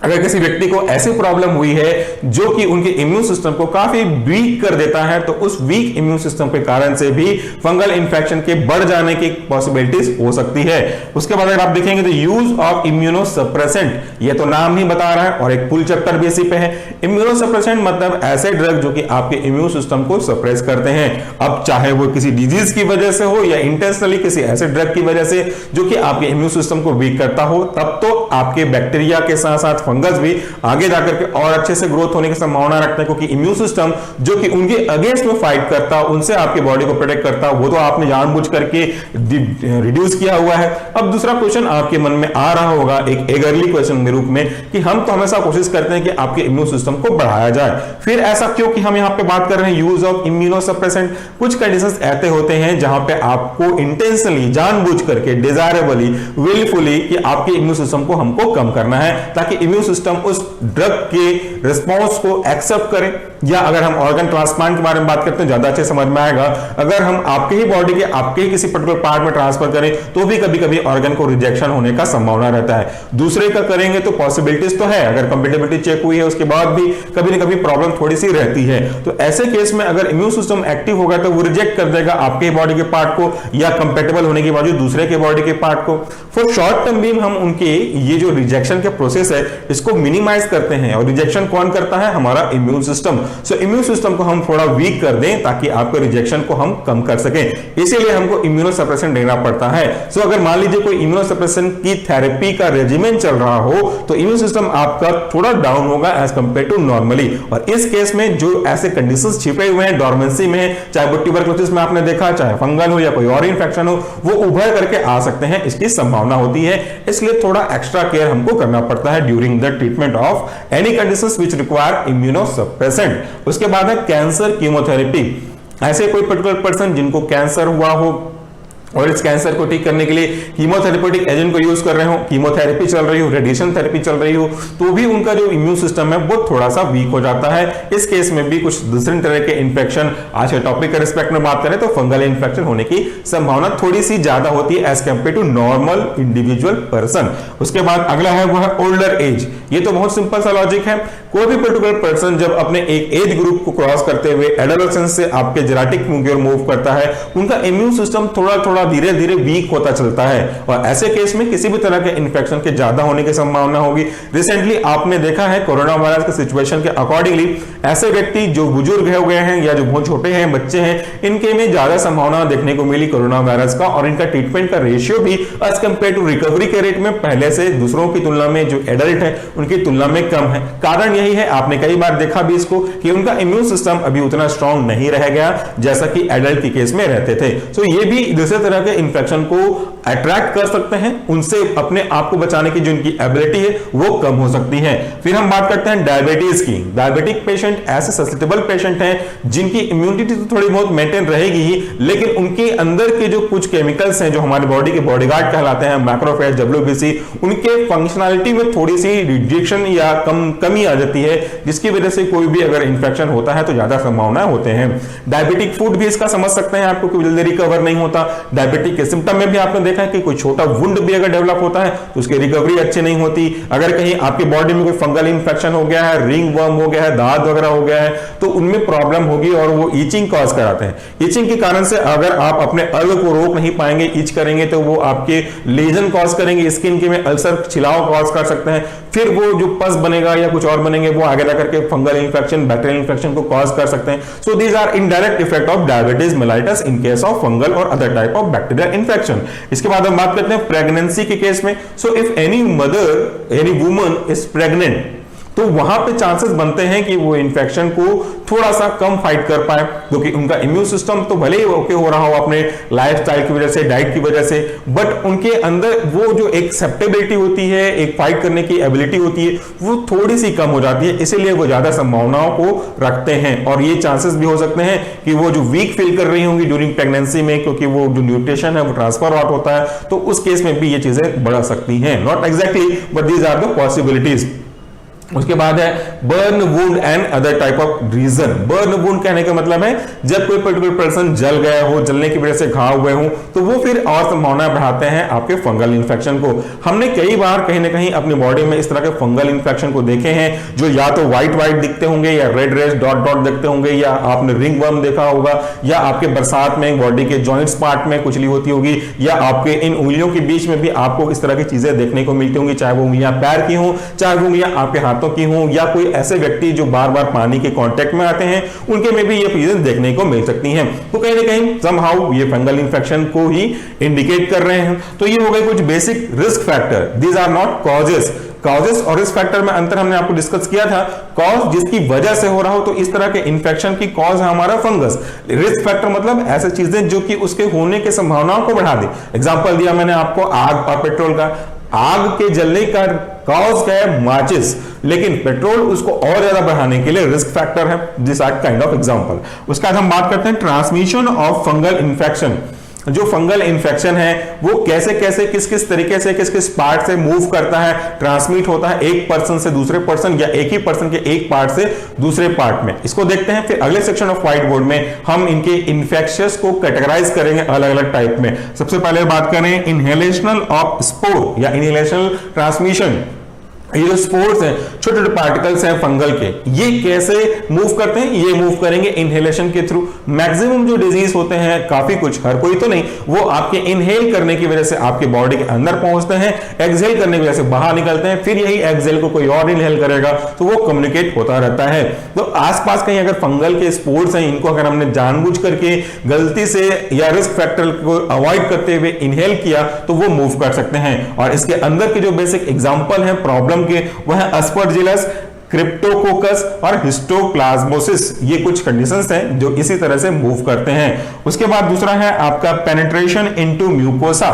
अगर किसी व्यक्ति को ऐसी प्रॉब्लम हुई है जो कि उनके इम्यून सिस्टम को काफी वीक कर देता है, तो उस वीक इम्यून सिस्टम के कारण से भी फंगल इंफेक्शन के बढ़ जाने की पॉसिबिलिटीज हो सकती है। उसके बाद अगर आप देखेंगे तो यूज ऑफ इम्यूनोसप्रेसेंट, ये तो नाम ही बता रहा है और एक फुल चैप्टर भी इसी पे है। इम्यूनोसप्रेसेंट मतलब ऐसे ड्रग जो कि आपके इम्यून सिस्टम को सप्रेस करते हैं। अब चाहे वो किसी डिजीज की वजह से हो या इंटेंशनली किसी ऐसे ड्रग की वजह से जो कि आपके इम्यून सिस्टम को वीक करता हो, तब तो आपके बैक्टीरिया के साथ साथ फंगस भी आगे जाकर के और अच्छे से ग्रोथ होने की संभावना रखते हैं, क्योंकि इम्यून सिस्टम जो कि उनके अगेंस्ट में फाइट करता, उनसे आपकी बॉडी को प्रोटेक्ट करता, वो तो आपने जानबूझ करके रिड्यूस किया हुआ है। अब दूसरा क्वेश्चन आपके मन में आ रहा होगा एक एगरली क्वेश्चन के रूप में कि हम तो हमेशा कोशिश करते हैं कि आपके इम्यून सिस्टम को बढ़ाया जाए, फिर ऐसा क्यों कि हम यहां पे बात कर रहे हैं यूज ऑफ इम्यूनोसप्रेसेंट। कुछ कंडीशंस ऐसे होते हैं जहां पे आपको इंटेंशनली, जानबूझ करके, डिजायरेबली, विलफुली कि आपके इम्यून सिस्टम को हमको कम करना है ताकि इम्यून सिस्टम उस ड्रग के रिस्पॉन्स को एक्सेप्ट करे। या अगर हम ऑर्गन ट्रांसप्लांट के बारे में बात करते हैं, ज्यादा अच्छे समझ में आएगा, अगर हम आपके ही बॉडी के आपके ही किसी पर्टिकुलर पार्ट में ट्रांसफर करें तो भी कभी कभी ऑर्गन को रिजेक्शन होने का संभावना रहता है। दूसरे का करेंगे तो पॉसिबिलिटीज तो है, अगर कंपेटेबिलिटी चेक हुई है उसके बाद भी कभी ना कभी प्रॉब्लम थोड़ी सी रहती है। तो ऐसे केस में अगर इम्यून सिस्टम एक्टिव होगा तो वो रिजेक्ट कर देगा आपके बॉडी के पार्ट को या कंपेटेबल होने के बावजूद दूसरे के बॉडी के पार्ट को। फॉर शॉर्ट टर्म भी हम उनके ये जो रिजेक्शन के प्रोसेस है इसको मिनिमाइज करते हैं, और रिजेक्शन कौन करता है? हमारा immune system. So immune system को हम थोड़ा वीक कर दें ताकि आपके रिजेक्शन को हम कम कर सकें, इसीलिए हमको इम्यूनोसप्रेशन देना पड़ता है। सो अगर मान लीजिए कोई इम्यूनोसप्रेशन की थेरेपी का रेजिमेंट चल रहा हो तो इम्यून सिस्टम आपका थोड़ा डाउन होगा एज कंपेयर टू नॉर्मली। और इस केस में जो ऐसे कंडीशंस छिपे हुए हैं, डोरमेंसी में, चाहे वो ट्यूबरकुलोसिस में आपने देखा, चाहे फंगल हो या कोई और इन्फेक्शन हो, वो उभर करके आ सकते हैं, इसकी संभावना होती है। इसलिए थोड़ा एक्स्ट्रा केयर हमको करना पड़ता है during the treatment of any conditions which require immunosuppressant. उसके बाद है कैंसर कीमोथेरेपी। ऐसे कोई पर्टिकुलर पर्सन जिनको कैंसर हुआ हो और इस कैंसर को ठीक करने के लिए कीमोथेरेपेटिक एजेंट को यूज कर रहे हो, कीमोथेरेपी चल रही हो, रेडिएशन थेरेपी चल रही हो, तो भी उनका जो इम्यून सिस्टम है वो थोड़ा सा वीक हो जाता है। इस केस में भी कुछ दूसरे तरह के इन्फेक्शन, आज के टॉपिक के रिस्पेक्ट में बात करें तो फंगल इन्फेक्शन होने की संभावना थोड़ी सी ज्यादा होती है as compare to normal individual person. उसके बाद अगला है वो है ओल्डर एज। ये तो बहुत सिंपल सा लॉजिक है, कोई भी पर्टिकुलर पर्सन जब अपने एक एज ग्रुप को क्रॉस करते हुए एडोलेसेंस से आपके जेनेटिक की ओर मूव करता है, उनका इम्यून सिस्टम थोड़ा थोड़ा धीरे धीरे वीक होता चलता है, और ऐसे केस में किसी भी तरह के इन्फेक्शन के ज्यादा होने की संभावना होगी। रिसेंटली आपने देखा है कोरोना वायरस के सिचुएशन के अकॉर्डिंगली ऐसे व्यक्ति जो बुजुर्ग हो गए हैं या जो बहुत छोटे हैं, बच्चे हैं, इनके में ज्यादा संभावना देखने को मिली कोरोना वायरस का, और इनका ट्रीटमेंट का रेशियो भी एज कंपेयर टू रिकवरी के रेट में पहले से दूसरों की तुलना में, जो एडल्ट है उनकी तुलना में कम है। कारण यही है, आपने कई बार देखा भी इसको, कि उनका इम्यून सिस्टम अभी उतना स्ट्रांग नहीं रह गया जैसा कि एडल्ट के केस में रहते थे। सो ये भी दूसरे तरह के इन्फेक्शन को अट्रैक्ट कर सकते हैं, उनसे अपने आप को बचाने की जो उनकी एबिलिटी है वो कम हो सकती है। फिर हम बात करते हैं डायबिटीज की। डायबिटिक पेशेंट ऐसे ससेप्टेबल पेशेंट हैं जिनकी इम्यूनिटी तो थोड़ी बहुत मेंटेन रहेगी ही, लेकिन उनके अंदर के जो कुछ केमिकल्स हैं जो हमारे बॉडी के बॉडीगार्ड कहलाते हैं, मैक्रोफेज, डब्ल्यूबीसी, उनके फंक्शनैलिटी में थोड़ी सी रिडक्शन या कमी आ जाती है, जिसकी वजह से कोई भी अगर इन्फेक्शन होता है तो ज्यादा संभावना होते हैं। डायबिटिक फूड भी इसका समझ सकते हैं, आपको कोई जल्दी रिकवर नहीं होता। डायबिटिक के सिम्टम में भी आपने देखा है कि कोई छोटा वुंड भी अगर डेवलप होता है तो उसकी रिकवरी अच्छी नहीं होती। अगर कहीं आपकी बॉडी में कोई फंगल इन्फेक्शन हो गया है, रिंग वर्म हो गया है, दाद वगैरह हो गया है, तो उनमें प्रॉब्लम होगी और वो ईचिंग कॉज कराते हैं। ईचिंग के कारण से अगर आप अपने अर्ल को रोक नहीं पाएंगे, ईच करेंगे, तो वो आपके लीजन कॉज करेंगे, स्किन के में अल्सर, छिलाव कॉज कर सकते हैं। फिर वो जो पस बनेगा या कुछ और बनेंगे वो आगे जाकर के फंगल इन्फेक्शन, बैक्टीरियल इन्फेक्शन को कॉज कर सकते हैं। So these are indirect effect of diabetes mellitus in case of fungal और other type of bacterial infection. इसके बाद हम बात करते हैं प्रेगनेंसी के केस में। So if any mother, any woman is pregnant, तो वहां पे चांसेस बनते हैं कि वो इन्फेक्शन को थोड़ा सा कम फाइट कर पाए, क्योंकि उनका इम्यून सिस्टम तो भले ही ओके हो रहा हो अपने लाइफस्टाइल की वजह से, डाइट की वजह से, बट उनके अंदर वो जो एक एक्सेप्टेबिलिटी होती है, एक फाइट करने की एबिलिटी होती है, वो थोड़ी सी कम हो जाती है। इसीलिए वो ज्यादा संभावनाओं को रखते हैं, और ये चांसेस भी हो सकते हैं कि वो जो वीक फील कर रही होंगी ड्यूरिंग प्रेगनेंसी में, क्योंकि वो जो न्यूट्रिशन है वो ट्रांसफर आउट होता है, तो उस केस में भी ये चीजें बढ़ सकती हैं। Not exactly, but these are the possibilities. उसके बाद है burn wound and other type of reason. Burn wound कहने का मतलब है जब कोई पर्टिकुलर पर्सन जल गया हो, जलने की वजह से घाव हुए हो, तो वो फिर और संभावना बढ़ाते हैं आपके फंगल इन्फेक्शन को। हमने कई बार कहीं ना कहीं अपनी बॉडी में इस तरह के फंगल इन्फेक्शन को देखे हैं, जो या तो व्हाइट दिखते होंगे, या रेड डॉट डॉट दिखते होंगे, या आपने रिंग वर्म देखा होगा, या आपके बरसात में बॉडी के जॉइंट्स पार्ट में कुचली होती होगी, या आपके इन उंगलियों के बीच में भी आपको इस तरह की चीजें देखने को मिलती होंगी, चाहे वो उंगलियां पैर की हो, चाहे वो उंगलियां आपके हाथ की हो, या कोई ऐसे व्यक्ति जो बार बार पानी के कांटेक्ट में आते हैं, उनके में भी ये चीजें देखने को मिल सकती हैं। तो कहीं ना कहीं समहाउ ये फंगल इन्फेक्शन को ही इंडिकेट कर रहे हैं। तो ये हो गए कुछ basic risk factor, these are not causes. Causes और रिस्क फैक्टर में अंतर हमने आपको डिस्कस किया था। कॉज जिसकी वजह से हो रहा हो, तो इस तरह के इन्फेक्शन की कॉज है हमारा फंगस। रिस्क फैक्टर मतलब ऐसी चीजें जो कि उसके होने की संभावनाओं को बढ़ा दे। एग्जांपल दिया मैंने आपको आग और पेट्रोल का। आग के जलने का कॉज क्या है? माचिस, लेकिन पेट्रोल उसको और ज्यादा बढ़ाने के लिए रिस्क फैक्टर है। This are kind of example. उसके बाद हम बात करते हैं ट्रांसमिशन ऑफ फंगल इन्फेक्शन। जो फंगल इन्फेक्शन है वो कैसे कैसे किस किस तरीके से किस किस पार्ट से मूव करता है, ट्रांसमिट होता है एक पर्सन से दूसरे पर्सन या एक ही पर्सन के एक पार्ट से दूसरे पार्ट में, इसको देखते हैं। फिर अगले सेक्शन ऑफ व्हाइट बोर्ड में हम इनके इन्फेक्शंस को कैटेगराइज करेंगे अलग अलग टाइप में। सबसे पहले बात करें इनहेलेशनल ऑफ स्पोर या इनहेलेशनल ट्रांसमिशन। ये जो स्पोर्स हैं, छोटे छोटे पार्टिकल्स हैं फंगल के, ये कैसे मूव करते हैं? ये मूव करेंगे इनहेलेशन के थ्रू। मैक्सिमम जो डिजीज होते हैं, काफी कुछ, हर कोई तो नहीं, वो आपके इनहेल करने की वजह से आपके बॉडी के अंदर पहुंचते हैं, एक्सहेल करने की वजह से बाहर निकलते हैं, फिर यही एक्सहेल को कोई और इनहेल करेगा तो वो कम्युनिकेट होता रहता है। तो आसपास कहीं अगर फंगल के स्पोर्स हैं, इनको अगर हमने जानबूझ करके गलती से या रिस्क फैक्टर को अवॉइड करते हुए इनहेल किया तो वो मूव कर सकते हैं। और इसके अंदर के जो बेसिक एग्जांपल है प्रॉब्लम के, वह है अस्परजिलस, क्रिप्टोकोकस और हिस्टोप्लाज्मोसिस। ये कुछ कंडीशंस हैं जो इसी तरह से मूव करते हैं। उसके बाद दूसरा है आपका पेनिट्रेशन इनटू म्यूकोसा।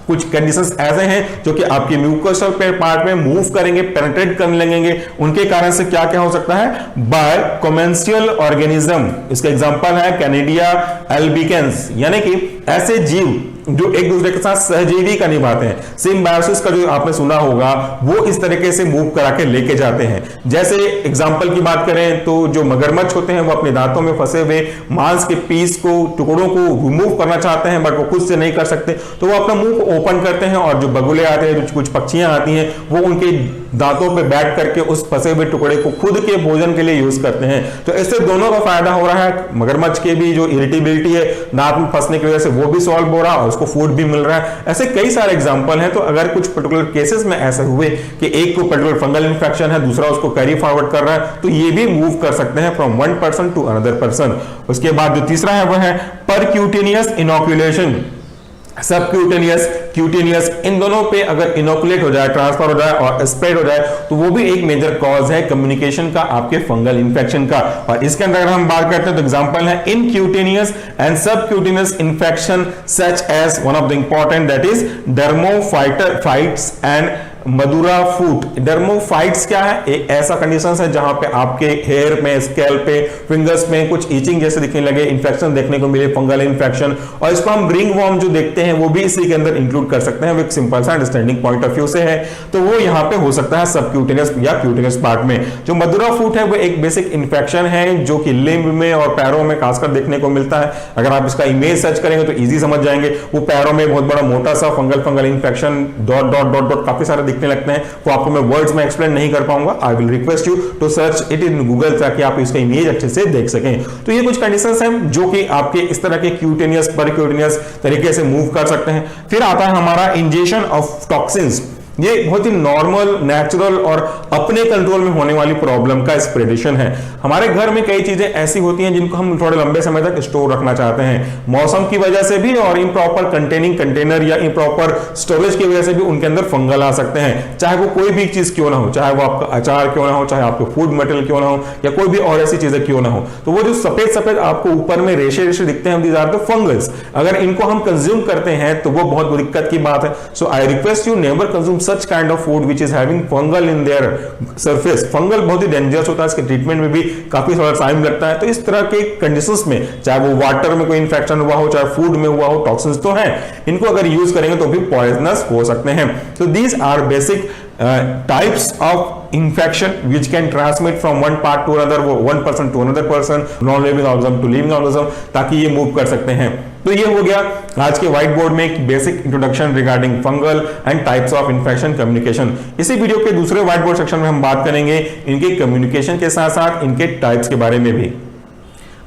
कुछ कंडीशंस ऐसे हैं जो कि आपके म्यूकोसल पार्ट में मूव करेंगे, पेनिट्रेट करने लगेंगे। उनके कारण से क्या क्या हो सकता है? By commensal organism. इसका एग्जांपल है कैनेडिया एल्बिकेंस, यानी कि ऐसे जीव जो एक दूसरे के साथ सहजीवी का निभाते हैं। सिम्बायोसिस का जो आपने सुना होगा, वो इस तरीके से मूव करा के लेके जाते हैं। जैसे एग्जांपल की बात करें तो जो मगरमच्छ होते हैं वो अपने दांतों में फंसे हुए मांस के पीस को, टुकड़ों को रिमूव करना चाहते हैं, बट वो खुद से नहीं कर सकते, तो वो अपना मुंह को ओपन करते हैं और जो बगुले आते हैं, जो कुछ पक्षियां आती हैं, वो उनके दांतों पे बैठ करके उस फंसे हुए टुकड़े को खुद के भोजन के लिए यूज करते हैं। तो इससे दोनों का फायदा हो रहा है। मगरमच्छ के भी जो इरिटेबिलिटी है दांत में फंसने की वजह से, वो भी सॉल्व हो रहा है और उसको फूड भी मिल रहा है। ऐसे कई सारे एग्जांपल हैं। तो अगर कुछ पर्टिकुलर केसेस में ऐसे हुए कि एक को पर्टिकुलर फंगल इन्फेक्शन है, दूसरा उसको कैरी फॉरवर्ड कर रहा है, तो ये भी मूव कर सकते हैं from one person to another person. उसके बाद जो तीसरा है वह है परक्यूटेनियस इनोकुलेशन। सबक्यूटेनियस, क्यूटेनियस, इन दोनों पे अगर इनोकुलेट हो जाए, ट्रांसफर हो जाए और स्प्रेड हो जाए तो वो भी एक मेजर कॉज है कम्युनिकेशन का आपके फंगल इन्फेक्शन का। और इसके अंदर अगर हम बात करते हैं तो एग्जांपल है in cutaneous and subcutaneous infection such as one of the important that is dermatophytes and Madura foot. Dermatophytes क्या है? एक ऐसा कंडीशन है जहां पे आपके हेयर में, स्कैल्प पे, फिंगर्स में कुछ ईचिंग जैसे दिखने लगे, इन्फेक्शन देखने को मिले, फंगल इन्फेक्शन। और इसको हम रिंगवॉर्म जो देखते हैं वो भी इसी के अंदर इंक्लूड कर सकते हैं। वो एक सिंपल सा अंडरस्टैंडिंग पॉइंट ऑफ व्यू से है, तो वो यहाँ पे हो सकता है सबक्यूटेनियस या क्यूटेनियस पार्ट में। जो मदुरा फूट है वो एक बेसिक इन्फेक्शन है जो कि लिम्ब में और पैरों में खासकर देखने को मिलता है। अगर आप इसका इमेज सर्च करेंगे तो इजी समझ जाएंगे। वो पैरों में बहुत बड़ा मोटा सा fungal infection dot dot dot dot काफी सारे दिखने लगते हैं। वो आपको मैं वर्ड्स में एक्सप्लेन नहीं कर पाऊंगा। I will request you to search it in Google ताकि आप इसका इमेज अच्छे से देख सकें। तो ये कुछ कंडीशंस हैं जो कि आपके इस तरह के क्यूटेनियस, परक्यूटेनियस तरीके से मूव कर सकते हैं। फिर आता है हमारा इंजेक्शन ऑफ टॉक्सिन्स। ये बहुत ही नॉर्मल, नेचुरल और अपने कंट्रोल में होने वाली प्रॉब्लम का स्प्रेडेशन है। हमारे घर में कई चीजें ऐसी होती हैं जिनको हम थोड़े लंबे समय तक स्टोर रखना चाहते हैं, मौसम की वजह से भी और इम्प्रॉपर कंटेनिंग कंटेनर या इम्प्रॉपर स्टोरेज की वजह से भी उनके अंदर फंगल आ सकते हैं। चाहे वो कोई भी चीज क्यों ना हो, चाहे वो आपका अचार क्यों ना हो, चाहे आपके फूड मटेरियल क्यों ना हो, या कोई भी और ऐसी चीजें क्यों ना हो, तो वो जो सफेद सफेद आपको ऊपर में रेशे रेशे दिखते हैं, दीज आर द फंगल्स। अगर इनको हम कंज्यूम करते हैं तो वो बहुत दिक्कत की बात है। So I request you never consume such kind of food which is having fungal in their surface। Fungal बहुत ही डेंजरस होता है, इसके ट्रीटमेंट में भी काफी सारा टाइम लगता है। तो इस तरह के कंडीशंस में, चाहे वो वाटर में कोई इंफेक्शन हुआ हो, चाहे फूड में हुआ हो, टॉक्सिन्स तो हैं, इनको अगर यूज करेंगे तो भी पॉइजनस हो सकते हैं। तो these are basic types of infection which can transmit from one part to another, one person to another person, non-living organism to living organism, ताकि ये मूव कर सकते हैं। तो ये हो गया आज के व्हाइट बोर्ड में एक basic introduction regarding fungal and types of infection communication. इसी वीडियो के दूसरे व्हाइट बोर्ड सेक्शन में हम बात करेंगे इनके कम्युनिकेशन के साथ साथ इनके टाइप्स के बारे में भी।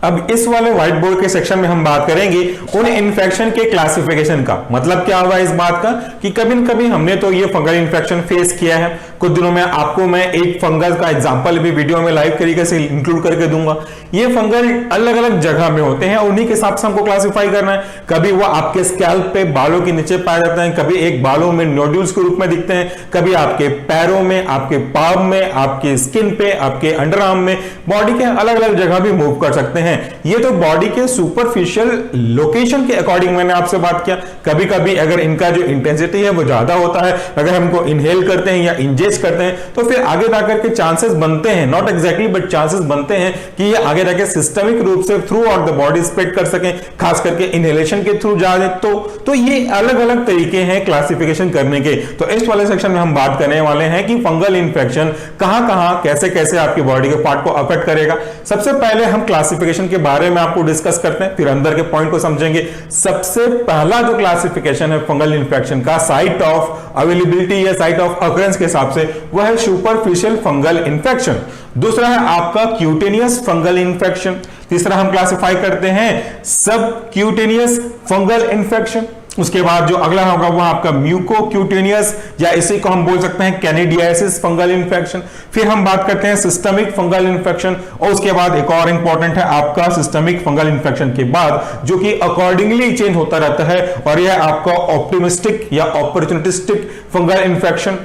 अब इस वाले व्हाइट बोर्ड के सेक्शन में हम बात करेंगे उन इन्फेक्शन के क्लासिफिकेशन का। मतलब क्या हुआ इस बात का कि कभी न कभी हमने तो ये फंगल इन्फेक्शन फेस किया है, कुछ दिनों में आपको मैं एक फंगस का एग्जांपल भी वीडियो में लाइव तरीके से इंक्लूड करके दूंगा। ये फंगल अलग अलग जगह में होते हैं और उन्हीं के हिसाब से हमको क्लासिफाई करना है। कभी वो आपके स्कैल्प पे बालों के नीचे पाए जाते हैं, कभी एक बालों में नोड्यूल्स के रूप में दिखते हैं, कभी आपके पैरों में, आपके पाम में, आपके स्किन पे, आपके अंडर आर्म में, बॉडी के अलग अलग जगह भी मूव कर सकते हैं। ये तो बॉडी के सुपरफिशियल लोकेशन के अकॉर्डिंग मैंने आपसे बात किया। कभी कभी अगर इनका जो इंटेंसिटी है वो ज्यादा होता है, अगर हमको इनहेल करते हैं या इंजेस्ट करते हैं तो फिर आगे जाकर के चांसेस बनते हैं, नॉट एग्जैक्टली बट चांसेस बनते हैं कि ये आगे जाके सिस्टमिक रूप से through out the body spread कर सकें, खास करके इनहेलेशन के थ्रू जा रहे तो ये अलग अलग तरीके हैं क्लासिफिकेशन करने के। तो इस वाले सेक्शन में हम बात करने वाले हैं कि फंगल इंफेक्शन कहां कैसे कैसे आपकी बॉडी के पार्ट को अफेक्ट करेगा। सबसे पहले हम क्लासिफिकेशन के बारे में आपको डिस्कस करते हैं, फिर अंदर के पॉइंट को समझेंगे। सबसे पहला जो क्लासिफिकेशन है फंगल इंफेक्शन का साइट ऑफ अवेलेबिलिटी या साइट ऑफ अकरेंस के हिसाब से, वह है सुपरफिशियल फंगल इंफेक्शन। दूसरा है आपका क्यूटेनियस फंगल इंफेक्शन। तीसरा हम क्लासिफाई करते हैं सब क्यूटेनियस फंगल इंफेक्शन। उसके बाद जो अगला होगा वो आपका म्यूकोक्यूटेनियस या इसी को हम बोल सकते हैं कैनिडियासिस फंगल इंफेक्शन। फिर हम बात करते हैं सिस्टमिक फंगल इंफेक्शन और उसके बाद एक और इंपॉर्टेंट है आपका सिस्टमिक फंगल इंफेक्शन के बाद जो कि अकॉर्डिंगली चेंज होता रहता है, और यह आपका ऑप्टिमिस्टिक या अपॉर्चुनिस्टिक फंगल इंफेक्शन,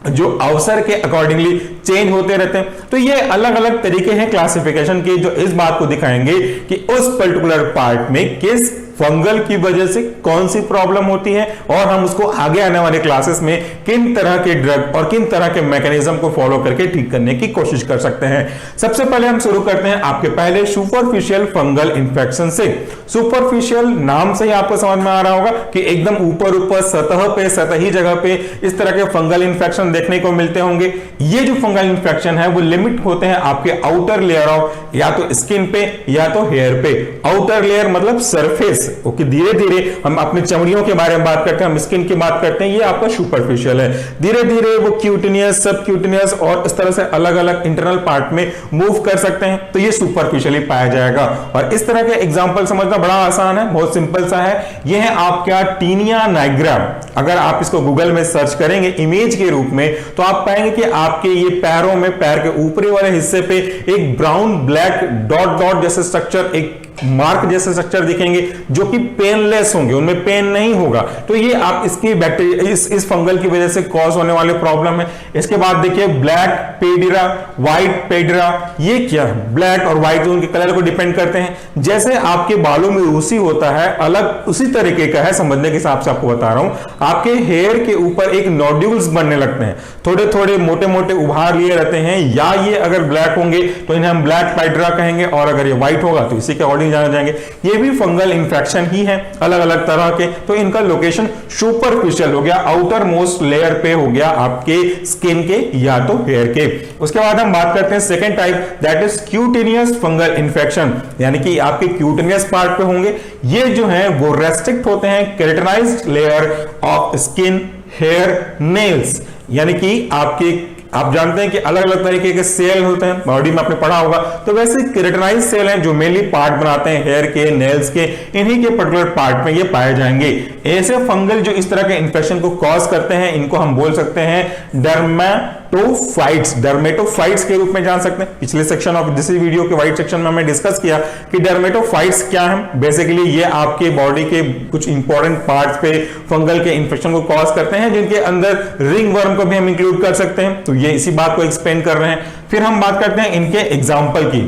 जो अवसर के अकॉर्डिंगली चेंज होते रहते हैं। तो ये अलग अलग तरीके हैं क्लासिफिकेशन के जो इस बात को दिखाएंगे कि उस पर्टिकुलर पार्ट में किस फंगल की वजह से कौन सी प्रॉब्लम होती है और हम उसको आगे आने वाले क्लासेस में किन तरह के ड्रग और किन तरह के मैकेनिज्म को फॉलो करके ठीक करने की कोशिश कर सकते हैं। सबसे पहले हम शुरू करते हैं आपके पहले सुपरफिशियल फंगल इंफेक्शन से। सुपरफिशियल नाम से ही आपको समझ में आ रहा होगा कि एकदम ऊपर ऊपर सतह पे, सतही जगह पे इस तरह के फंगल इंफेक्शन देखने को मिलते होंगे। ये जो फंगल इंफेक्शन है वो लिमिट होते हैं आपके आउटर लेयर ऑफ या तो स्किन पे या तो हेयर पे। आउटर लेयर मतलब सरफेस, ओके। धीरे धीरे हम अपनी चमड़ियों के बारे में बात करते हैं, हम स्किन की बात करते हैं, ये आपका सुपरफिशियल है। धीरे धीरे वो क्यूटेनियस, सब क्यूटेनियस और इस तरह से अलग अलग इंटरनल पार्ट में मूव कर सकते हैं, तो ये सुपरफिशियली पाया जाएगा। और इस तरह के एग्जांपल समझना बड़ा आसान है, बहुत सिंपल सा है। ये है आपका टीनिया नाइग्रा। अगर आप इसको गूगल में सर्च करेंगे इमेज के रूप में तो आप पाएंगे कि आपके ये पैरों में, पैर के ऊपरी वाले हिस्से पे एक ब्राउन ब्लैक डॉट डॉट जैसे स्ट्रक्चर, एक मार्क जैसे स्ट्रक्चर दिखेंगे जो कि पेनलेस होंगे, उनमें पेन नहीं होगा। तो ये आप इसकी बैक्टीरिया इस फंगल की वजह से कॉज होने वाले प्रॉब्लम है। इसके बाद देखिए ब्लैक पेडिरा, व्हाइट पेडिरा, ये क्या है? ब्लैक और व्हाइट उनके कलर को डिपेंड करते हैं। जैसे आपके बालों में रूसी होता है, अलग उसी तरीके का है, समझने के हिसाब से आपको बता रहा हूं। आपके हेयर के ऊपर एक नोड्यूल्स बनने लगते हैं, थोड़े थोड़े मोटे मोटे उभार लिए रहते हैं, या ये अगर ब्लैक होंगे तो इन्हें हम ब्लैक पेडिरा कहेंगे, और अगर ये व्हाइट होगा तो इसी के अकॉर्डिंग जाने जाएंगे। ये भी फंगल इंफेक्शन ही है, अलग अलग तरह के। तो इनका लोकेशन सुपरफिशियल हो गया, आउटर मोस्ट लेयर पे हो गया आपके स्किन के या तो हेयर के। उसके बाद हम बात करते हैं second type, that is cutaneous fungal infection, यानी कि आपके क्यूटेनियस पार्ट पे होंगे। ये जो है वो रेस्ट्रिक्ट होते हैं keratinized layer of skin, hair, nails, यानी कि आप जानते हैं कि अलग अलग तरीके के सेल होते हैं, बॉडी में आपने पढ़ा होगा। तो वैसे केराटिनाइज्ड सेल हैं जो मेनली पार्ट बनाते हैं हेयर के, नेल्स के, इन्हीं के पर्टिकुलर पार्ट में ये पाए जाएंगे। ऐसे फंगल जो इस तरह के इंफेक्शन को कॉज करते हैं इनको हम बोल सकते हैं डर्मेटोफाइट्स के रूप में जान सकते हैं। पिछले सेक्शन ऑफ दिस वीडियो के व्हाइट सेक्शन में हमने डिस्कस किया कि डर्मेटोफाइट्स क्या है। बेसिकली ये आपके बॉडी के कुछ इंपॉर्टेंट पार्ट्स पे फंगल के इंफेक्शन को कॉज करते हैं, जिनके अंदर रिंग वर्म को भी हम इंक्लूड कर सकते हैं। तो ये इसी बात को एक्सप्लेन कर रहे हैं। फिर हम बात करते हैं इनके एग्जाम्पल की।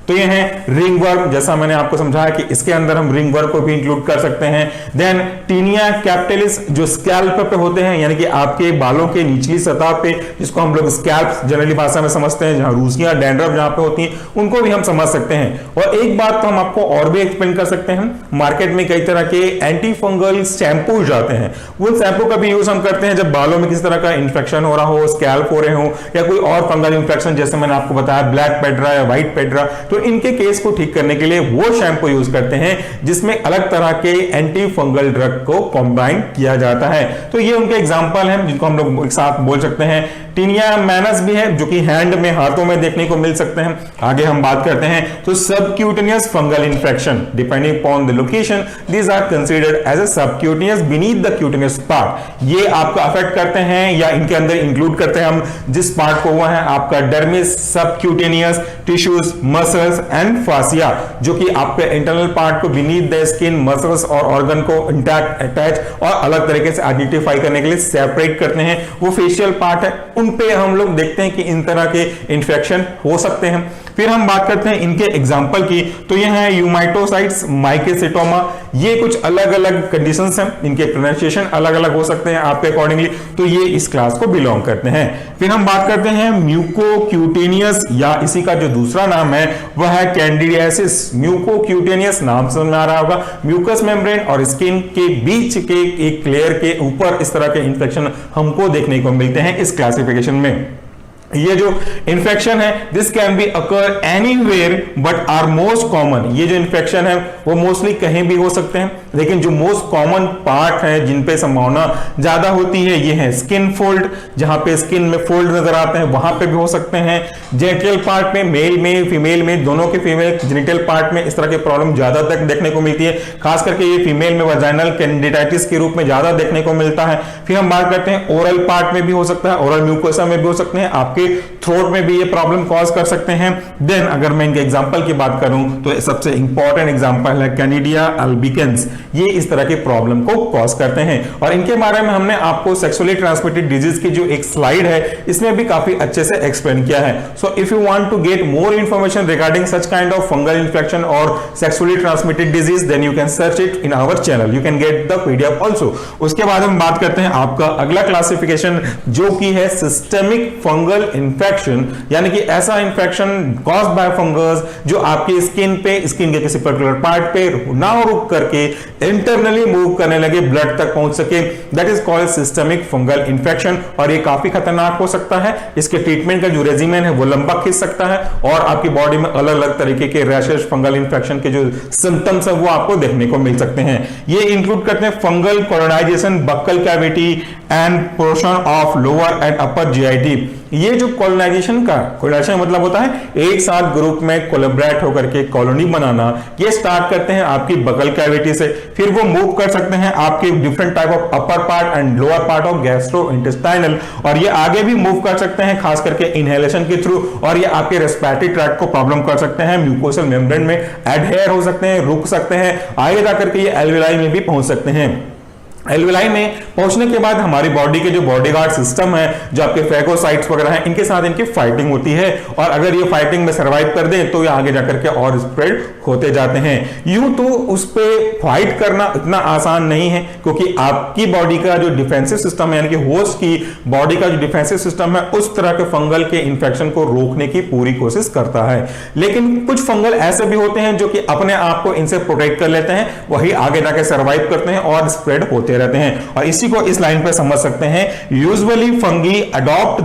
तो ये है रिंग वर्म, जैसा मैंने आपको समझाया कि इसके अंदर हम रिंग वर्म को भी इंक्लूड कर सकते हैं। देन टीनिया कैपिटलिस जो स्कैल्प पे होते हैं, यानी कि आपके बालों के निचली सतह पे, जिसको हम लोग स्कैल्प जनरली भाषा में समझते हैं, जहां रूसियां डैंड्रफ जहां पे होती हैं, उनको भी हम समझ सकते हैं। और एक बात तो हम आपको और भी एक्सप्लेन कर सकते हैं, मार्केट में कई तरह के एंटी फंगल शैम्पू जाते हैं। वो शैम्पू का भी यूज हम करते हैं जब बालों में किसी तरह का इंफेक्शन हो रहा हो, स्कैल्प हो रहे हो, या कोई और फंगल इंफेक्शन, जैसे मैंने आपको बताया ब्लैक पेड्रा या व्हाइट पेड्रा। तो इनके केस को ठीक करने के लिए वो शैम्पू यूज करते हैं जिसमें अलग तरह के एंटी फंगल ड्रग को कंबाइन किया जाता है। तो ये उनके एग्जांपल हैं जिनको हम लोग एक साथ बोल सकते हैं टीनिया मैनस भी है जो कि हैंड में, हाथों में देखने को मिल सकते हैं। आगे हम बात करते हैं तो subcutaneous fungal infection depending upon the location these are considered as a subcutaneous beneath the cutaneous part. ये आपका अफेक्ट करते हैं या इनके अंदर इंक्लूड करते हैं हम जिस पार्ट को हुआ है आपका dermis, subcutaneous tissues, muscles and fascia, जो कि आपके इंटरनल पार्ट को बीनीथ द स्किन, मसल्स और ऑर्गन को इंटैक्ट, अटैच और अलग तरीके से आइडेंटिफाई करने के लिए सेपरेट करते हैं, वो फेशियल पार्ट है। उन पे हम लोग देखते हैं कि इन तरह के इंफेक्शन हो सकते हैं। फिर हम बात करते हैं इनके एग्जाम्पल की, तो ये है यूमाइटोसाइट्स, माइकोसिटोमा। ये कुछ अलग अलग कंडीशंस हैं, इनके प्रोनाउंसिएशन अलग अलग हो सकते हैं आपके अकॉर्डिंगली, तो ये इस क्लास को बिलोंग करते हैं। फिर हम बात करते हैं म्यूकोक्यूटेनियस, या इसी का जो दूसरा नाम है वह है कैंडिडियासिस। म्यूकोक्यूटेनियस नाम समझ में आ रहा होगा, म्यूकस मेम्ब्रेन और स्किन के बीच के एक लेयर के ऊपर इस तरह के इंफेक्शन हमको देखने को मिलते हैं इस क्लासिफिकेशन में। ये जो इंफेक्शन है this can be occur anywhere but are most common. ये जो इंफेक्शन है वो मोस्टली कहीं भी हो सकते हैं, लेकिन जो मोस्ट कॉमन पार्ट है जिन पे संभावना ज्यादा होती है ये है स्किन फोल्ड, जहां पे स्किन में फोल्ड नजर आते हैं वहां पे भी हो सकते हैं। जेनिटल पार्ट में, मेल में, फीमेल में, दोनों के फीमेल जेनिटल पार्ट में इस तरह के प्रॉब्लम ज्यादा तक देखने को मिलती है, खास करके ये फीमेल में वजाइनल कैंडिडाइटिस के रूप में ज्यादा देखने को मिलता है। फिर हम बात करते हैं ओरल पार्ट में भी हो सकता है, ओरल म्यूकोसा में भी हो सकते हैं, आपके थ्रोट में भी ये प्रॉब्लम कॉज कर सकते हैं। देन अगर मैं इनके एग्जांपल की बात करूं तो सबसे इंपॉर्टेंट एग्जांपल है कैनिडिया अल्बिकेंस। ये इस तरह के प्रॉब्लम को कॉज करते हैं और इनके बारे में हमने आपको सेक्सुअली ट्रांसमिटेड डिजीज की जो एक स्लाइड है इसमें भी काफी अच्छे से एक्सप्लेन किया है। So if you want to get more information regarding such kind of fungal infection और sexually transmitted disease then you can search it in our channel, you can get the PDF also. उसके बाद हम बात करते हैं आपका अगला classification जो कि है सिस्टेमिक फंगल इन्फेक्शन, यानी कि ऐसा इंफेक्शन कॉज्ड बाय फंगस जो आपकी स्किन पे, स्किन के किसी पर्टिकुलर पार्ट पे ना रुक करके इंटरनली मूव करने लगे, ब्लड तक पहुंच सके, that is called systemic fungal infection. और ये काफी खतरनाक हो सकता है, इसके ट्रीटमेंट का जो रेजिमेन है वो लंबा खींच सकता है और आपकी बॉडी में अलग अलग तरीके के रैशेस, फंगल इन्फेक्शन के जो सिम्टम्स है वो आपको देखने को मिल सकते हैं। ये इंक्लूड करते हैं fungal colonization, buccal cavity and portion of lower and upper GIT. ये जो कॉलोनाइजेशन का, कॉलोनाइजेशन मतलब होता है एक साथ ग्रुप में कोलैबोरेट होकर के कॉलोनी बनाना, ये स्टार्ट करते हैं आपकी बकल कैविटी से, फिर वो मूव कर सकते हैं आपके different type of upper part and lower part of gastrointestinal, और ये आगे भी मूव कर सकते हैं खास करके इनहेलेशन के थ्रू, और ये आपके रेस्पिरेटरी ट्रैक्ट को प्रॉब्लम कर सकते हैं, म्यूकोसल मेम्ब्रेन में एडहेयर हो सकते हैं, रुक सकते हैं, आगे जाकर के ये एल्वेलाई में भी पहुंच सकते हैं। एल्वेलाई में पहुंचने के बाद हमारी बॉडी के जो बॉडीगार्ड सिस्टम है, जो आपके फैगोसाइट्स वगैरह हैं, इनके साथ इनकी फाइटिंग होती है और अगर ये फाइटिंग में सर्वाइव कर दें तो ये आगे जाकर के और स्प्रेड होते जाते हैं। यूं तो उस पे फाइट करना इतना आसान नहीं है क्योंकि आपकी बॉडी का जो डिफेंसिव सिस्टम है, यानी कि होस्ट की बॉडी का जो डिफेंसिव सिस्टम है उस तरह के फंगल के इंफेक्शन को रोकने की पूरी कोशिश करता है। लेकिन कुछ फंगल ऐसे भी होते हैं जो कि अपने आप को इनसे प्रोटेक्ट कर लेते हैं, वही आगे जाकर सर्वाइव करते हैं और स्प्रेड होते रहते हैं। और इसी को इस लाइन पे समझ सकते हैं, usually fungi adopt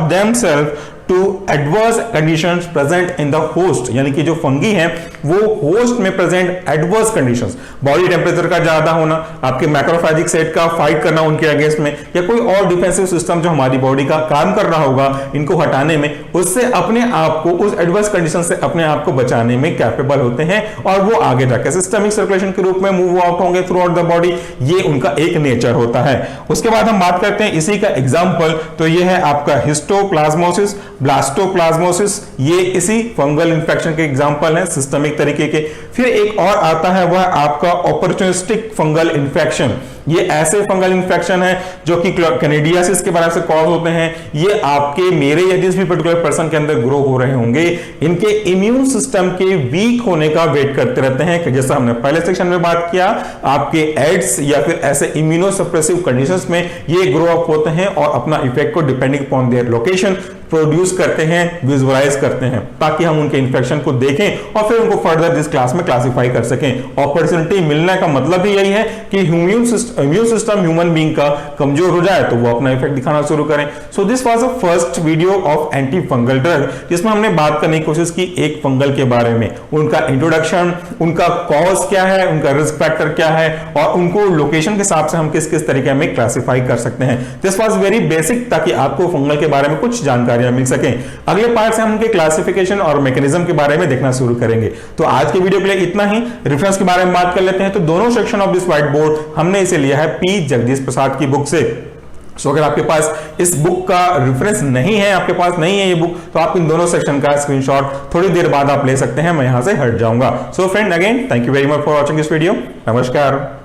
themselves to adverse conditions present in the host, यानी कि जो फंगी हैं वो होस्ट में present adverse conditions, body temperature का ज्यादा होना, आपके मैक्रोफेजिक सेट का फाइट करना उनके अगेंस्ट में, या कोई और डिफेंसिव सिस्टम जो हमारी बॉडी का काम कर रहा होगा इनको हटाने में, उससे अपने आप को, उस एडवर्स कंडीशन से अपने आप को बचाने में कैपेबल होते हैं और वो आगे जाकर सिस्टमिक सर्कुलेशन के रूप में मूव आउट होंगे थ्रू आउट द बॉडी। ये उनका एक नेचर होता है। उसके बाद हम बात करते हैं इसी का एग्जाम्पल, तो ये है आपका हिस्टोप्लाज्मोसिस, ब्लास्टोप्लाज्मोसिस, ये इसी फंगल इंफेक्शन के एग्जांपल हैं सिस्टमिक तरीके के। फिर एक और आता है वह आपका ऑपर्चुनिस्टिक फंगल इंफेक्शन। ये ऐसे फंगल इंफेक्शन है जो कि कैनिडियासिस के वजह से कॉज होते हैं। ये आपके, मेरे या जिस भी पर्टिकुलर पर्सन के अंदर ग्रो हो रहे होंगे, इनके इम्यून सिस्टम के वीक होने का वेट करते रहते हैं कि जैसा हमने पहले सेक्शन में बात किया, आपके एड्स या फिर ऐसे इम्यूनोसप्रेसिव कंडीशंस में ये ग्रो अप होते हैं और अपना इफेक्ट को depending upon their location produce करते हैं, विजुअलाइज करते हैं, ताकि हम उनके इन्फेक्शन को देखें और फिर उनको फर्दर इस क्लास में क्लासिफाई कर सकें। अपॉर्चुनिटी मिलने का मतलब ही यही है कि इम्यून सिस्टम ह्यूमन बीइंग का कमजोर हो जाए तो वो अपना इफेक्ट दिखाना शुरू करें। So this was the first video of anti fungal drug, जिसमें हमने बात करने की कोशिश की एक फंगल के बारे में, उनका इंट्रोडक्शन, उनका कॉज क्या है, उनका रिस्क फैक्टर क्या है और उनको लोकेशन के हिसाब से हम किस किस तरीके में क्लासिफाई कर सकते हैं। दिस वाज वेरी बेसिक, ताकि आपको फंगल के बारे में कुछ जानकारियां मिल सके। अगले पार्ट से हम उनके क्लासिफिकेशन और मैकेनिज्म के बारे में देखना शुरू करेंगे। तो आज के वीडियो के लिए इतना ही। रेफरेंस के बारे में बात कर लेते हैं। तो दोनों section of this white board हमने इसे लिया है पी जगदीश प्रसाद की बुक से। सो अगर आपके पास इस बुक का रेफरेंस नहीं है, आपके पास नहीं है ये बुक, तो आप इन दोनों सेक्शन का स्क्रीनशॉट थोड़ी देर बाद आप ले सकते हैं। मैं यहां से हट जाऊंगा। So friend, again thank you very much for watching this video. नमस्कार।